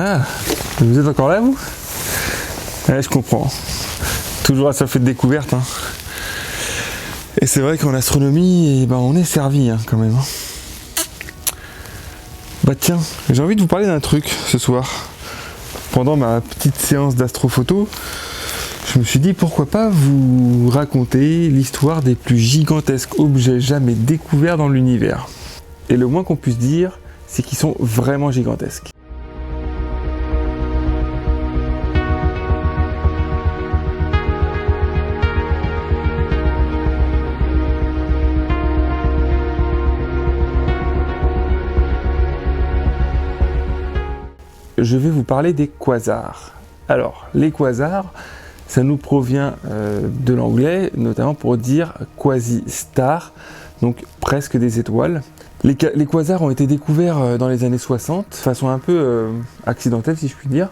Ah, vous êtes encore là, vous? Ouais, je comprends. Toujours à sa fête de découverte. Hein. Et c'est vrai qu'en astronomie, on est servi quand même. Bah tiens, j'ai envie de vous parler d'un truc ce soir. Pendant ma petite séance d'astrophoto, je me suis dit pourquoi pas vous raconter l'histoire des plus gigantesques objets jamais découverts dans l'univers. Et le moins qu'on puisse dire, c'est qu'ils sont vraiment gigantesques. Je vais vous parler des quasars. Alors, les quasars, ça nous provient de l'anglais, notamment pour dire quasi-star, donc presque des étoiles. Les quasars ont été découverts dans les années 60, de façon un peu accidentelle si je puis dire.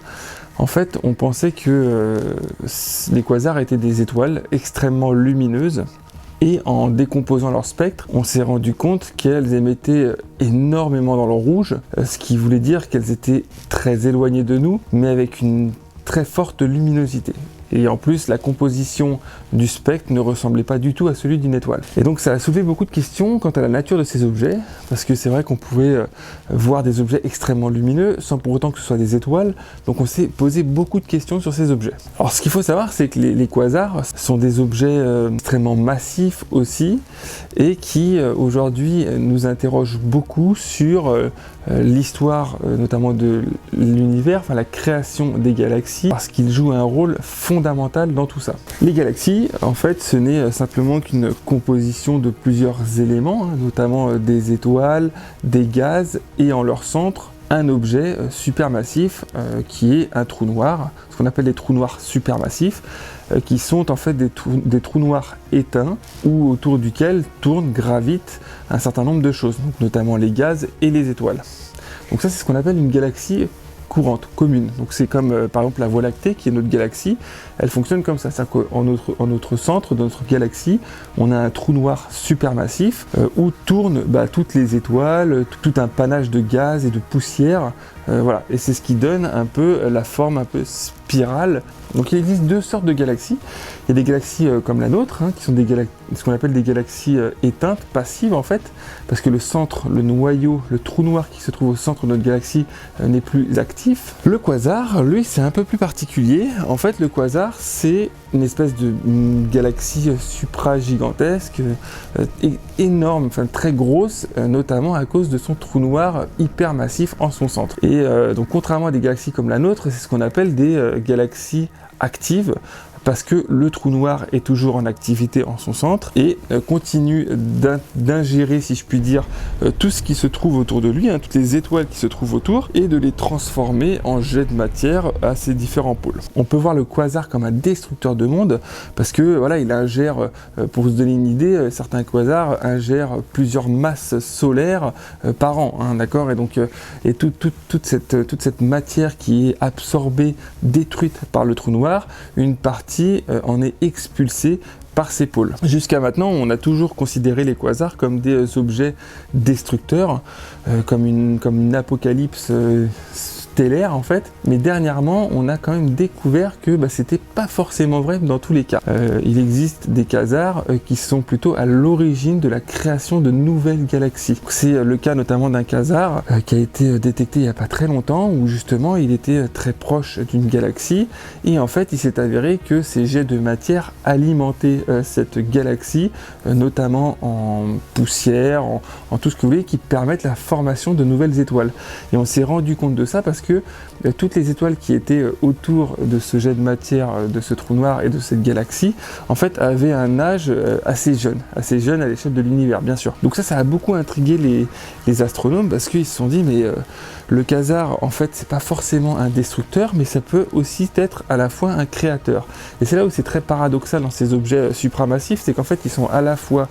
En fait, on pensait que les quasars étaient des étoiles extrêmement lumineuses. Et en décomposant leur spectre, on s'est rendu compte qu'elles émettaient énormément dans le rouge, ce qui voulait dire qu'elles étaient très éloignées de nous, mais avec une très forte luminosité. Et en plus, la composition du spectre ne ressemblait pas du tout à celui d'une étoile. Et donc ça a soulevé beaucoup de questions quant à la nature de ces objets, parce que c'est vrai qu'on pouvait voir des objets extrêmement lumineux, sans pour autant que ce soit des étoiles, donc on s'est posé beaucoup de questions sur ces objets. Alors ce qu'il faut savoir, c'est que les quasars sont des objets extrêmement massifs aussi, et qui aujourd'hui nous interrogent beaucoup sur l'histoire notamment de l'univers, enfin la création des galaxies, parce qu'ils jouent un rôle fondamental dans tout ça. Les galaxies, en fait, ce n'est simplement qu'une composition de plusieurs éléments, notamment des étoiles, des gaz, et en leur centre, un objet supermassif qui est un trou noir, ce qu'on appelle des trous noirs supermassifs, qui sont en fait des trous noirs éteints, ou autour duquel gravitent un certain nombre de choses, donc notamment les gaz et les étoiles. Donc ça, c'est ce qu'on appelle une galaxie courante, commune. Donc c'est comme par exemple la Voie lactée qui est notre galaxie, elle fonctionne comme ça, c'est-à-dire qu'en notre centre de notre galaxie, on a un trou noir supermassif où tournent toutes les étoiles, tout un panache de gaz et de poussière, voilà, et c'est ce qui donne un peu la forme un peu spirale. Donc il existe deux sortes de galaxies. Il y a des galaxies comme la nôtre, qui sont ce qu'on appelle des galaxies éteintes, passives en fait, parce que le centre, le noyau, le trou noir qui se trouve au centre de notre galaxie n'est plus actif. Le quasar, lui, c'est un peu plus particulier. En fait, le quasar, c'est une espèce de galaxie supra-gigantesque, énorme, enfin très grosse, notamment à cause de son trou noir hyper massif en son centre. Et donc contrairement à des galaxies comme la nôtre, c'est ce qu'on appelle des galaxies actives, parce que le trou noir est toujours en activité en son centre et continue d'ingérer, si je puis dire, tout ce qui se trouve autour de lui, toutes les étoiles qui se trouvent autour, et de les transformer en jets de matière à ses différents pôles. On peut voir le quasar comme un destructeur de monde, parce que voilà, il ingère, pour vous donner une idée, certains quasars ingèrent plusieurs masses solaires par an, d'accord, et donc toute cette matière qui est absorbée, détruite par le trou noir, une partie en est expulsée par ses pôles. Jusqu'à maintenant, on a toujours considéré les quasars comme des objets destructeurs, comme une apocalypse stellaire en fait, mais dernièrement on a quand même découvert que c'était pas forcément vrai dans tous les cas. Il existe des quasars qui sont plutôt à l'origine de la création de nouvelles galaxies. C'est le cas notamment d'un quasar qui a été détecté il n'y a pas très longtemps, où justement il était très proche d'une galaxie, et en fait il s'est avéré que ces jets de matière alimentaient cette galaxie, notamment en poussière, en tout ce que vous voulez, qui permettent la formation de nouvelles étoiles. Et on s'est rendu compte de ça parce que toutes les étoiles qui étaient autour de ce jet de matière, de ce trou noir et de cette galaxie, en fait, avaient un âge assez jeune à l'échelle de l'univers, bien sûr. Donc ça a beaucoup intrigué les astronomes, parce qu'ils se sont dit, mais le quasar, en fait, c'est pas forcément un destructeur, mais ça peut aussi être à la fois un créateur. Et c'est là où c'est très paradoxal dans ces objets supramassifs, c'est qu'en fait, ils sont à la fois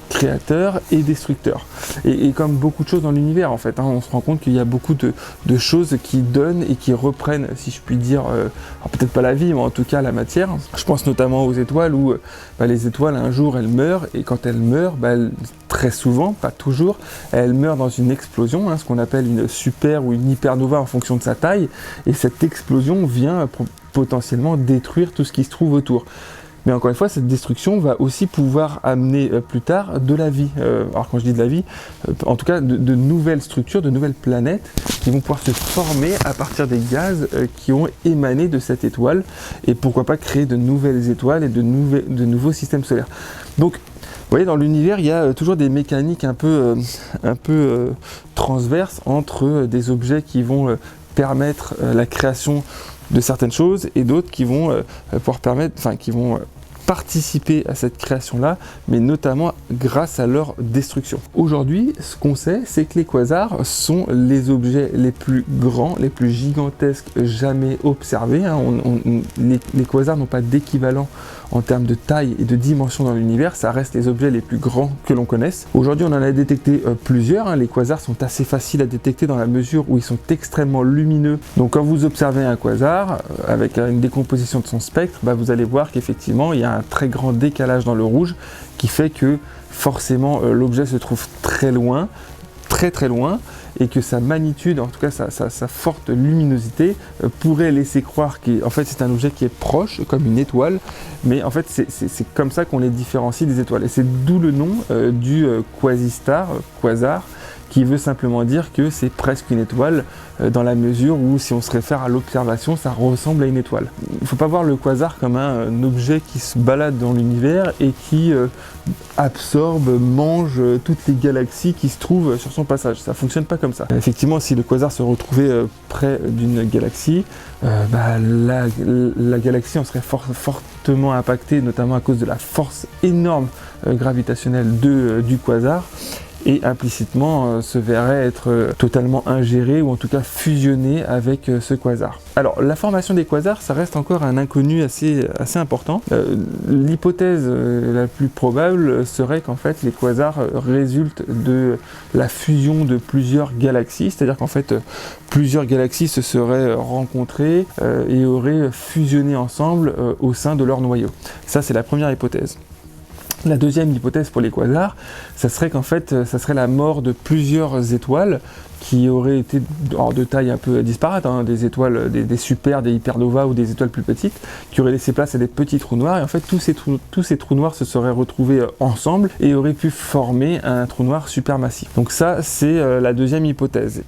créateurs et destructeurs. Et comme beaucoup de choses dans l'univers, en fait, on se rend compte qu'il y a beaucoup de choses qui donnent et qui reprennent, si je puis dire, peut-être pas la vie, mais en tout cas la matière. Je pense notamment aux étoiles où les étoiles, un jour, elles meurent, et quand elles meurent, elles très souvent, pas toujours, elle meurt dans une explosion, hein, ce qu'on appelle une super ou une hypernova en fonction de sa taille, et cette explosion vient potentiellement détruire tout ce qui se trouve autour. Mais encore une fois, cette destruction va aussi pouvoir amener plus tard de la vie. Alors quand je dis de la vie, en tout cas de nouvelles structures, de nouvelles planètes qui vont pouvoir se former à partir des gaz qui ont émané de cette étoile, et pourquoi pas créer de nouvelles étoiles et de nouveaux systèmes solaires. Donc, vous voyez, dans l'univers, il y a toujours des mécaniques un peu transverses entre des objets qui vont permettre la création de certaines choses et d'autres qui vont participer à cette création-là, mais notamment grâce à leur destruction. Aujourd'hui, ce qu'on sait, c'est que les quasars sont les objets les plus grands, les plus gigantesques jamais observés. Hein. Les quasars n'ont pas d'équivalent en termes de taille et de dimension dans l'univers, ça reste les objets les plus grands que l'on connaisse. Aujourd'hui, on en a détecté plusieurs. Hein. Les quasars sont assez faciles à détecter dans la mesure où ils sont extrêmement lumineux. Donc quand vous observez un quasar, avec une décomposition de son spectre, vous allez voir qu'effectivement, il y a un très grand décalage dans le rouge qui fait que forcément l'objet se trouve très loin, très loin, et que sa magnitude, en tout cas sa forte luminosité, pourrait laisser croire qu'en fait c'est un objet qui est proche, comme une étoile, mais en fait c'est comme ça qu'on les différencie des étoiles. Et c'est d'où le nom du quasi-star, quasar, qui veut simplement dire que c'est presque une étoile, dans la mesure où, si on se réfère à l'observation, ça ressemble à une étoile. Il ne faut pas voir le quasar comme un objet qui se balade dans l'univers et qui absorbe, mange toutes les galaxies qui se trouvent sur son passage. Ça ne fonctionne pas comme ça. Effectivement, si le quasar se retrouvait près d'une galaxie, la galaxie en serait fortement impactée, notamment à cause de la force énorme gravitationnelle du quasar, et implicitement se verrait être totalement ingéré ou en tout cas fusionné avec ce quasar. Alors la formation des quasars, ça reste encore un inconnu assez important. L'hypothèse la plus probable serait qu'en fait les quasars résultent de la fusion de plusieurs galaxies, c'est-à-dire qu'en fait plusieurs galaxies se seraient rencontrées et auraient fusionné ensemble au sein de leur noyau. Ça, c'est la première hypothèse. La deuxième hypothèse pour les quasars, ça serait qu'en fait, ça serait la mort de plusieurs étoiles qui auraient été de taille un peu disparate, hein, des étoiles, des super, des hypernovas ou des étoiles plus petites, qui auraient laissé place à des petits trous noirs, et en fait tous ces trous noirs se seraient retrouvés ensemble et auraient pu former un trou noir supermassif. Donc ça, c'est la deuxième hypothèse.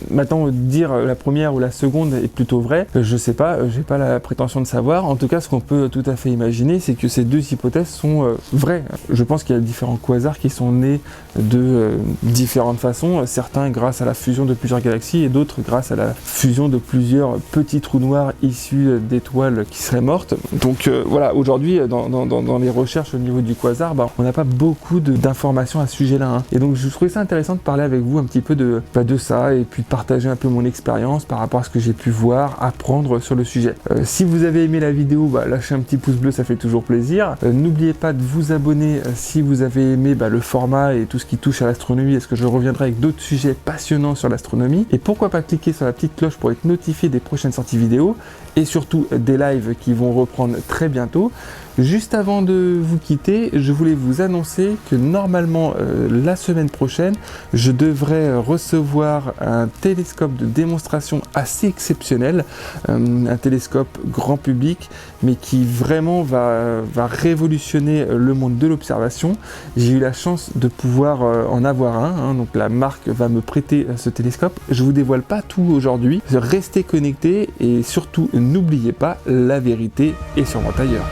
Maintenant, dire la première ou la seconde est plutôt vrai, je sais pas, j'ai pas la prétention de savoir. En tout cas, ce qu'on peut tout à fait imaginer, c'est que ces deux hypothèses sont vraies. Je pense qu'il y a différents quasars qui sont nés de différentes façons, certains grâce à la fusion de plusieurs galaxies et d'autres grâce à la fusion de plusieurs petits trous noirs issus d'étoiles qui seraient mortes. Donc voilà, aujourd'hui dans les recherches au niveau du quasar, on n'a pas beaucoup d'informations à ce sujet-là. Hein. Et donc je trouvais ça intéressant de parler avec vous un petit peu de ça et puis de partager un peu mon expérience par rapport à ce que j'ai pu voir, apprendre sur le sujet. Si vous avez aimé la vidéo, lâchez un petit pouce bleu, ça fait toujours plaisir. N'oubliez pas de vous abonner si vous avez aimé le format et tout ce qui touche à l'astronomie, parce que je reviendrai avec d'autres sujets passionnants sur l'astronomie. Et pourquoi pas cliquer sur la petite cloche pour être notifié des prochaines sorties vidéo et surtout des lives qui vont reprendre très bientôt. Juste avant de vous quitter, je voulais vous annoncer que normalement la semaine prochaine, je devrais recevoir un télescope de démonstration assez exceptionnel, un télescope grand public, mais qui vraiment va révolutionner le monde de l'observation. J'ai eu la chance de pouvoir en avoir un, donc la marque va me prêter ce télescope. Je vous dévoile pas tout aujourd'hui, restez connectés et surtout n'oubliez pas, la vérité est sûrement ailleurs.